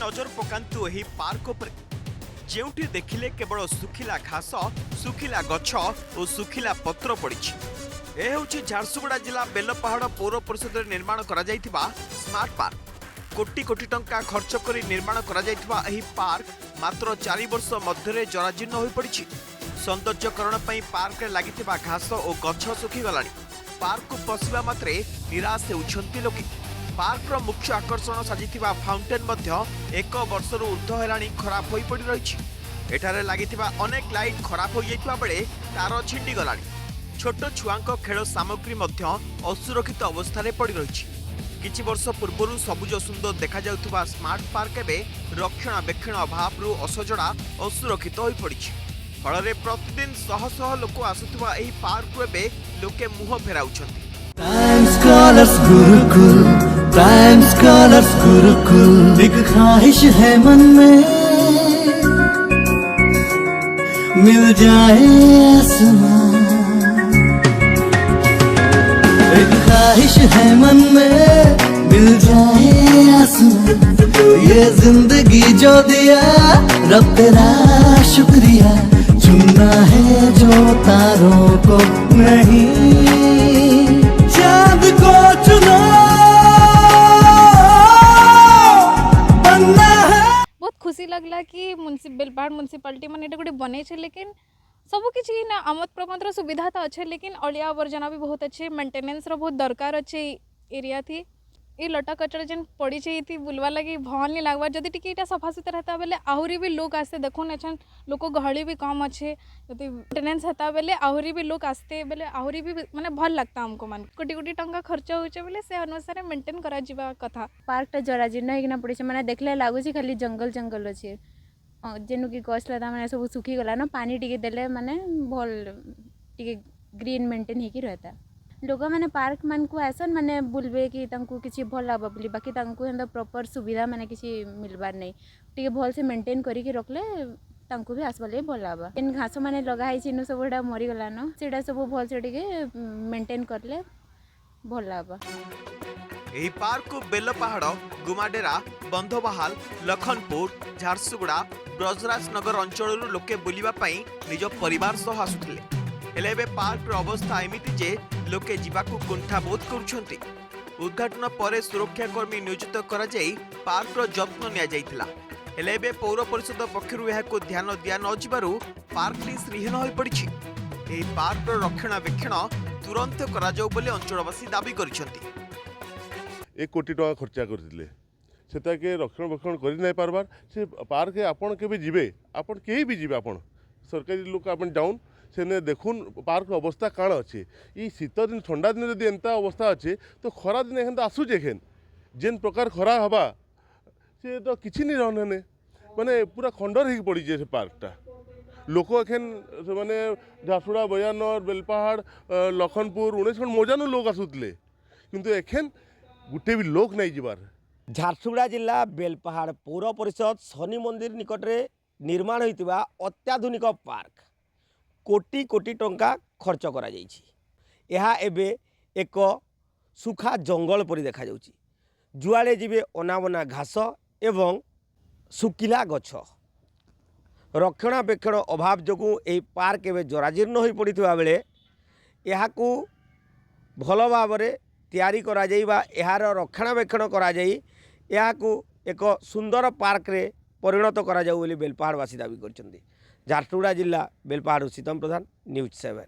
नजर पकांतु एही पार्क उपरे जेउठी देखिले केवल सुखिला घास सुखिला गछ और सुखिला पत्र पड़िछि। ए होछि झारसुगुड़ा जिला बेलपहाड़ पौर परिषद निर्माण करा जायथिबा स्मार्ट पार्क। कोटी कोटी टंका खर्च करी निर्माण करा जायथिबा एही पार्क मात्र 4 वर्ष मध्य जराजीर्ण होई पड़िछि। सौंदर्यकरण पई पार्क रे लागिथिबा घास और गछ सुखी गलानी। पार्क को पशिबा मात्रे निराश हेउछंती लोके। पार्क मुख्य आकर्षण साजिथिबा फाउंटेन मध्य 1 वर्षरू ऊर्ध्व हेलाणी खराब होई पड़ी रहिछि। एठारे लागिथिबा अनेक लाइट खराब होई जायथिबा बेले तार छिंडी गलानी। छोट छुआंक खेल सामग्री मध्य असुरक्षित अवस्था पड़ी रहिछि। किछि वर्ष पूर्वरू सबुज सुंदर देखा जाउथुबा स्मार्ट पार्क एबे रक्षणाबेक्षण अभावरू असजड़ा असुरक्षित होई पड़िछि। फଳରେ प्रतिदिन शह शह लोक आसुथुबा एही पार्क एबे लोके मुह फेराउछंती। प्राइम स्कॉलर्स गुरुकुल एक ख्वाहिश है मन में मिल जाए आसमां। एक ख्वाहिश है मन में मिल जाए आसमां। ये जिंदगी जो दिया रब तेरा शुक्रिया। चुनना है जो तारों को नहीं चांद को चुना। बहुत खुशी लगला कि बेलपाहाड़ म्युनिसिपालिटी मैंने गोटे बने लेकिन सब किसी ना आमद प्रमोद सुविधा तो अच्छे लेकिन अलिया आवर्जना भी बहुत अच्छे मेंटेनेंस रो बहुत दरकार अच्छे एरिया थी। ये लटा कचरा जेन पड़ी थी बुलवा लगी भल नहीं लगवा जदि टिके सफा सुतरा रहता बेले आहरी भी लोग आसते देखुन एछन लोक गहली भी कम अच्छे जदि मेंटेनेंस हेता बेले आहरी भी लोग आसते बेले आहरी भी माने भल लगता हमको मान कोटी कोटी टंका खर्च होचे बेले से अनुसार मेंटेन करा जीवा कथा। पार्कटा जराजीर्ण होना पड़े मैंने देखले लगुच खाली जंगल जंगल अच्छे जेनु कि गछ लता मैंने सब सुखी गला ना पानी टिके देले माने भल टिके ग्रीन मेंटेन होकी रहता। लोग मैंने पार्क मान को आसन मैंने बुलबे कि तांको किसी भल लगा बोली बाकी तांको हेंदा प्रॉपर सुविधा मैंने किसी मिलबार नहीं टिके भल से मेंटेन करिके रखले तांको भी आसबाले भल लाबा। इन घास मैंने लगा है चिन्ह सबटा मरी गलानो सेटा सब भल से टिके मेंटेन करले भल लाबा। एही पार्क को बेलपहाड़ गुमाडेरा बंधोबाहाल लखनपुर झारसुगुड़ा ब्रजराजनगर अंचल लोके बुलिबा पई निज परिवार सह आसुथिले। हेले एबे पार्क अवस्था एमिति जे लोके जीवाकू कुंठा बोध करुछंती। उद्घाटन पर सुरक्षाकर्मी नियोजित करा जाई पार्क जत्न निया जाइथिला। हेले एबे पौर परिषद पक्षरु एहाको ध्यान दिया न जिबारु पार्कटी श्रीहीन होई पड़िछि। एही पार्क रक्षणाबेक्षण तुरंत करा जाऊ बोली अंचलवासी दाबी करिसंती। 1 कोटी टका खर्चा करथिले सेताके रक्षणाबेक्षण करि नै पारबार। से पार्क आपण केबे जिबे आपण केही भी जिबे आपण सरकारी लोक आपण डाउन से देखुन पार्क अवस्था काण अच्छे। ये शीत दिन ठंडा दिन जब एंता अवस्था अच्छे तो खरा दिन एखन आसूचे खेन जेन प्रकार खरा हवा से तो किसी नहीं रहने माने पूरा खंडर हो पड़ी से पार्कटा। लोक एखन माने झारसुगुड़ा बयानर बेलपहाड़ लखनपुर 19 मजानु लोग आसुतले किंतु एखन गुटे भी लोक नहीं जीवार। झारसुगुड़ा जिला बेलपहाड़ पौर परिषद शनि मंदिर निकट में निर्माण होइतिबा अत्याधुनिक पार्क कोटी कोटी टंका खर्च करा जाइछि। यह एबे एक सुखा जंगल परि देखा जाउछि। जुआड़े जीवे अनाबना घास एवं सुकिला गछ रक्षणाबेक्षण अभाव जोगु एही पार्क एबे जराजीर्ण होई पड़िथिबा बेले एहाकू भल भाबरे तैयारी करा जाई बा एहार रक्षणाबेक्षण करा जाई एहाकू एक सुंदर पार्क रे परिणत करा जाऊ बोली बेलपहाड़वासी दाबी करछन्ती। झारसुगुड़ा जिला बेलपहाड़ सीतम प्रधान न्यूज 7।